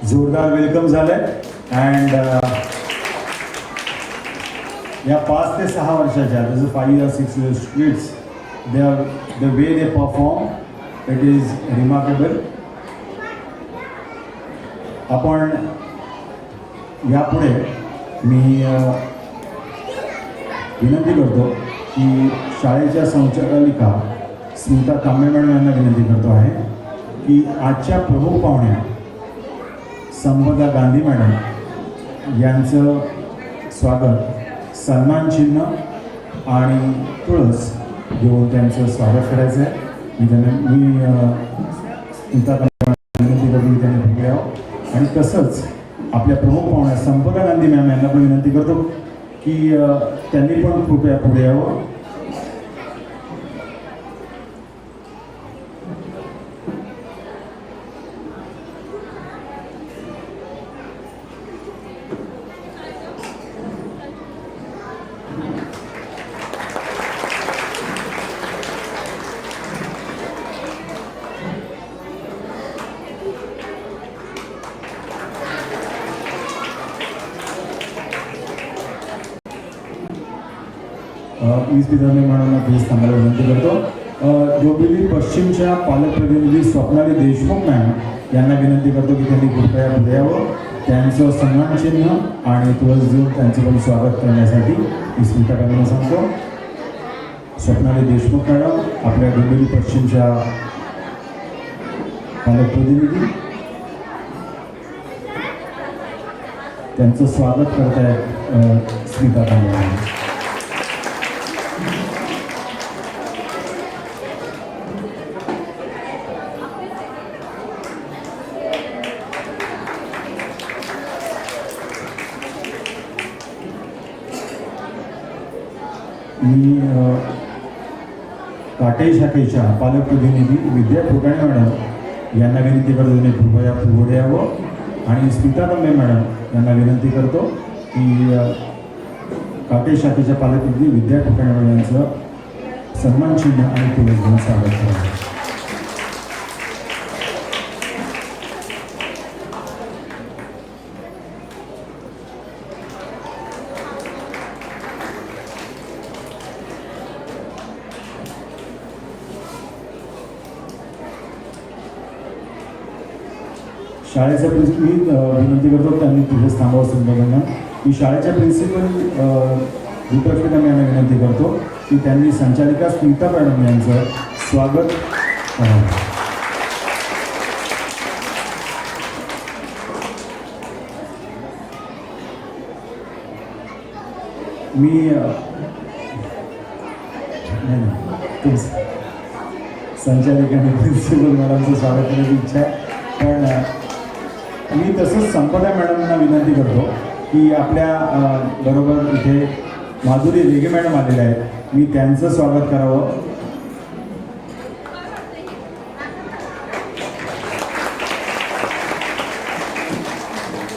जोरदार वेलकम झालंय. अँड या 5 ते 6 वर्षाच्या जसं 5 or 6 years kids, the way they perform, it is remarkable. आपण यापुढे मी विनंती करतो की शाळेच्या संचालिका स्मिता कांबळे मॅडम यांना विनंती करतो आहे की आजच्या प्रमुख पाहुण्या संपदा गांधी मॅडम यांचं स्वागत सन्मान चिन्ह आणि तुळस घेऊन त्यांचं स्वागत करायचं आहे. मी स्मिता कांबळे विनंती करतो की त्यांनी पुढे यावं. आणि तसंच आपल्या प्रमुख पाहुण्या संपदा गांधी मॅम यांना पण विनंती करतो की त्यांनी पण कृपया पुढे यावं. स्मिता मॅडमना प्लीज थांबायला विनंती करतो. डोंबिवली पश्चिमच्या पालकप्रतिनिधी स्वप्नाली देशमुख मॅम यांना विनंती करतो की त्यांनी कृपया पुढे यावं. त्यांचं सन्मान चिन्ह आणि तुळस देऊन त्यांचं पण स्वागत करण्यासाठी मी स्मिता मॅडमला सांगतो. स्वप्नाली देशमुख मॅडम आपल्या डोंबिवली पश्चिमच्या पालकप्रतिनिधी त्यांचं स्वागत करत आहेत स्मिता मॅडम. मी काटे शाखेच्या पालकप्रतिनिधी विद्या फुटाणे मॅडम यांना विनंती करतो की कृपया पुढे यावं. आणि स्मिता कांबळे मॅडम यांना विनंती करतो की काटे शाखेच्या पालकप्रतिनिधी विद्या फुटाणे मॅडम यांचं सन्मान चिन्ह आणि तुळस घेऊन स्वागत करावं. शाळेचा प्रिन्सिपल मी विनंती करतो त्यांनी तिथेच थांबावं संबंधांना. मी शाळेच्या प्रिन्सिपल दीपक यांना विनंती करतो की त्यांनी संचालिका स्मिता मॅडम यांचं स्वागत करावं. मी संचालिका आणि प्रिन्सिपल मॅडमचं स्वागत करण्याची इच्छा आहे. पण मी तसंच संपदा मॅडमना विनंती करतो की आपल्या बरोबर इथे माधुरी रेगे मॅडम आलेल्या आहेत. मी त्यांचं स्वागत करावं.